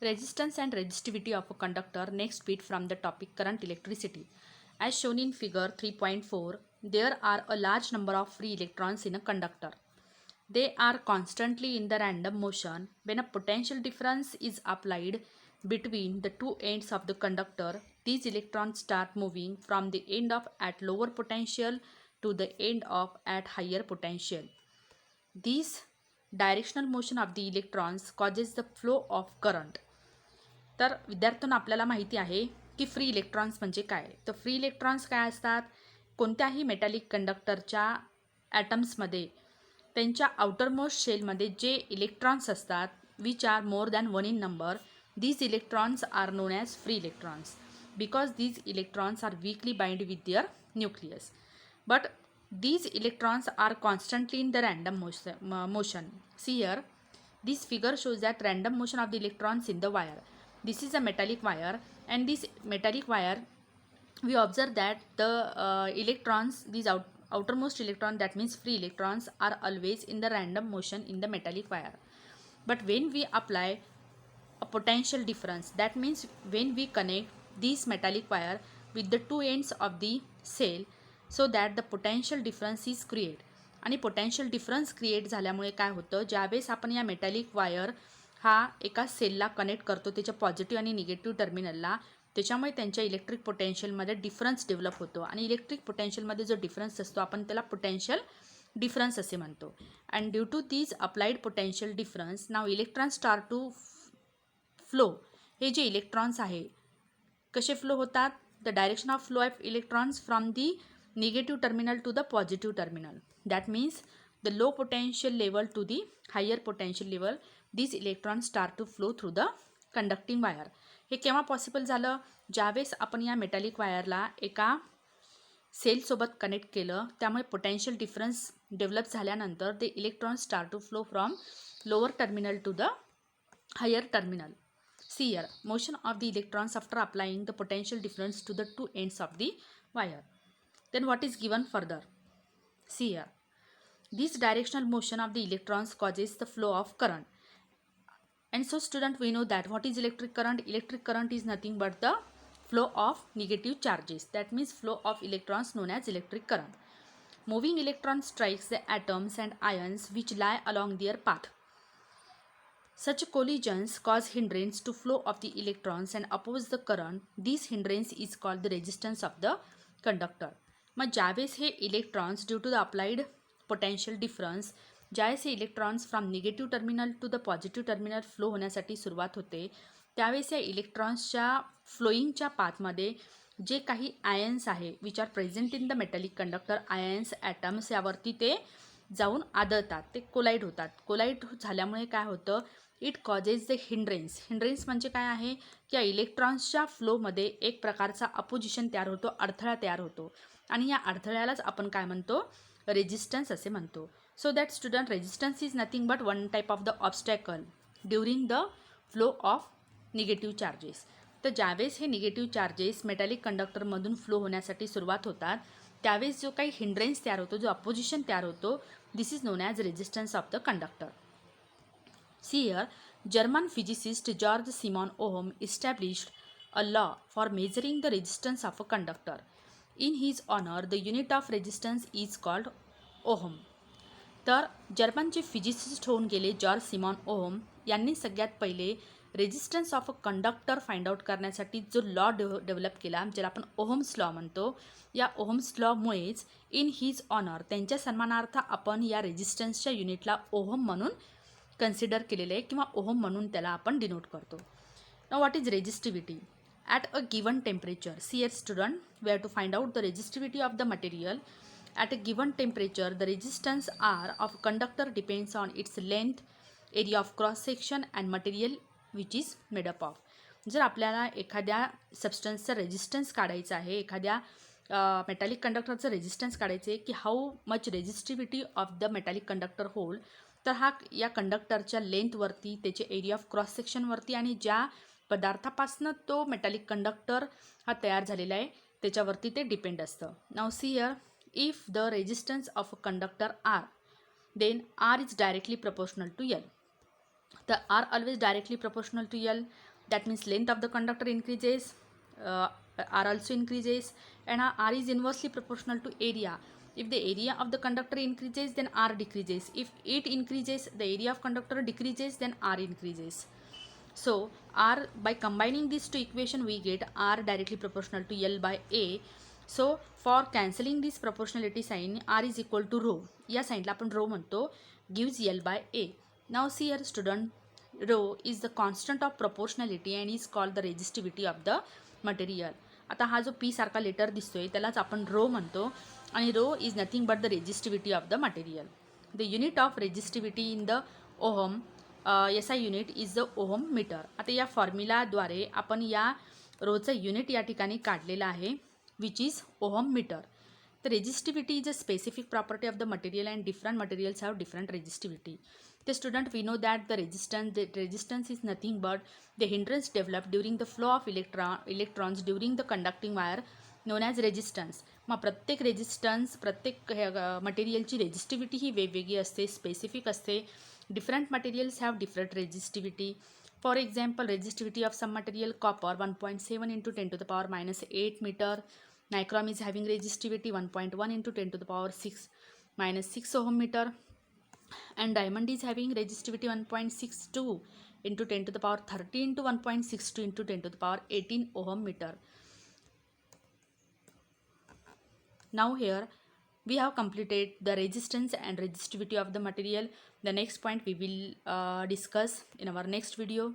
Resistance and resistivity of a conductor. Next bit from the topic current electricity. As shown in figure 3.4, there are a large number of free electrons in a conductor. They are constantly in the random motion. When a potential difference is applied between the two ends of the conductor, these electrons start moving from the end of at lower potential to the end of at higher potential. This directional motion of the electrons causes the flow of current. तर विद्यार्थ्यांना आपल्याला माहिती आहे की free electrons म्हणजे काय. तर free electrons काय असतात, कोणत्याही मेटॅलिक कंडक्टरच्या ॲटम्समध्ये त्यांच्या आउटरमोस्ट शेलमध्ये जे इलेक्ट्रॉन्स असतात which are more than one in number, these electrons are known as free electrons because these electrons are weakly bound with their nucleus. But these electrons are constantly in the random motion. See here, this figure shows that random motion of the electrons in the wire. This is a metallic wire, and this metallic wire we observe that the electrons, these outermost electron, that means free electrons, are always in the random motion in the metallic wire. But when we apply a potential difference, that means when we connect this metallic wire with the two ends of the cell, so that the potential difference is created. आणि potential difference create झाल्यामुळे काय होतं, ज्यावेळेस आपण या metallic wire हा एका सेलला connect करतो त्याच्या पॉझिटिव्ह आणि निगेटिव्ह टर्मिनलला, त्याच्यामुळे त्यांच्या इलेक्ट्रिक पोटेन्शियलमध्ये डिफरन्स डेव्हलप होतो. आणि इलेक्ट्रिक पोटेन्शियलमध्ये जो डिफरन्स असतो आपण त्याला पोटेन्शियल डिफरन्स असे म्हणतो. And due to these applied potential difference नाव इलेक्ट्रॉन्स स्टार्ट टू फ्लो. हे जे इलेक्ट्रॉन्स आहे कसे फ्लो होतात, the direction of flow of electrons from the negative terminal to the positive terminal. That means the low potential level to the higher potential level, these electrons start to flow through the conducting wire. हे केव्हा possible झालं, ज्यावेळेस आपण या metallic वायरला एका सेलसोबत connect केलं, त्यामुळे potential difference develop झाल्यानंतर ते electron start to flow from lower terminal to the higher terminal. See here, motion of the electrons after applying the potential difference to the two ends of the wire. Then what is given further? See here, this directional motion of the electrons causes the flow of current. And so student, we know that what is electric current? Electric current is nothing but the flow of negative charges. That means flow of electrons known as electric current. Moving electron strikes the atoms and ions which lie along their path. Such collisions cause hindrance to flow of the electrons and oppose the current. This hindrance is called the resistance of the conductor. मग ज्यावेळेस हे electrons due to the applied potential difference, ज्यावेळेस हे electrons from negative terminal to the positive terminal flow होण्यासाठी सुरुवात होते, त्यावेळेस या इलेक्ट्रॉन्सच्या फ्लोईंगच्या पाथमध्ये जे काही आयन्स आहे which are present in the metallic conductor, ions atoms, यावरती ते जाऊन आदळतात, ते कोलाईड होतात. कोलाईड झाल्यामुळे काय होतं, इट कॉजेस द हिंड्रेन्स. हिंड्रेन्स म्हणजे काय आहे की या इलेक्ट्रॉन्सच्या फ्लोमध्ये एक प्रकारचा अपोजिशन तयार होतो, अडथळा तयार होतो, आणि या अडथळ्यालाच आपण काय म्हणतो, रेजिस्टन्स असे म्हणतो. So that student, resistance is nothing but one type of the obstacle during the flow of negative charges. तर ज्यावेळेस हे निगेटिव्ह चार्जेस मेटॅलिक कंडक्टरमधून फ्लो होण्यासाठी सुरुवात होतात, त्यावेळेस जो काही हिंड्रेन्स तयार होतो, जो अपोजिशन तयार होतो, this is known as resistance of the conductor. See here, German physicist Georg Simon Ohm established a law for measuring the resistance of a conductor. In his honor, the unit of resistance is called ohm. तर जर्मनचे physicist होऊन गेले George Simone ohm यांनी सगळ्यात पहिले resistance of a conductor find out करण्यासाठी जो law develop केला, ज्याला आपण ओहम्स लॉ म्हणतो. या ओहम्स लॉमुळेच इन हिज ऑनर, त्यांच्या सन्मानार्थ आपण या रेजिस्टन्सच्या युनिटला ओहम म्हणून कन्सिडर केलेले आहे किंवा ओहम म्हणून त्याला आपण डिनोट करतो. Now what is resistivity? At a given temperature, see here student, we have to find out the resistivity of the material. At a given temperature, the resistance R of conductor depends on its length, area of cross section and material which is made up of. जर आपल्याला एखाद्या सबस्टन्सचा resistance काढायचा आहे, एखाद्या metallic कंडक्टरचं resistance काढायचं आहे की how much resistivity of the metallic conductor hold, तर हा या कंडक्टरच्या लेंथवरती, त्याचे एरिया ऑफ क्रॉस सेक्शनवरती आणि ज्या पदार्थापासून तो मेटॅलिक कंडक्टर हा तयार झालेला आहे त्याच्यावरती ते डिपेंड असतं. Now see here, if the resistance of a conductor R, then R is directly proportional to L. The R always directly proportional to L. that means length of the conductor increases, uh, R also increases, and R is inversely proportional to area. If the area of the conductor increases, then R decreases. If it increases, the area of conductor decreases, then R increases. So R, by combining these two equation, we get R directly proportional to L by A. So for cancelling this proportionality sign, R is equal to rho. या साइनला आपण rho म्हणतो, gives L by A. Now see here student, rho is the constant of proportionality and is called the resistivity of the material. आता हा जो P सारखा letter दिसतोय त्यालाच आपण rho म्हणतो आणि rho is nothing but the resistivity of the material. The unit of resistivity in the ohm, SI unit is the ohm meter. आता या फॉर्म्युलाद्वारे आपण या रोचं युनिट या ठिकाणी काढलेलं आहे, which is ohm meter. The resistivity is a specific property of the material and different materials have different resistivity. The student, we know that the resistance is nothing but the hindrance developed during the flow of electrons during the conducting wire known as resistance. मग प्रत्येक resistance, प्रत्येक मटेरियलची resistivity ही वेगवेगळी असते, specific असते. Different materials have different resistivity. For example, resistivity of some material, copper 1.7 into 10 to the power minus 8 meter. Nichrome is having resistivity 1.1 into 10 to the power 6 minus 6 ohm meter. And diamond is having resistivity 1.62 into 10 to the power 30 into 1.62 into 10 to the power 18 ohm meter. Now here we have completed the resistance and resistivity of the material. The next point we will discuss in our next video.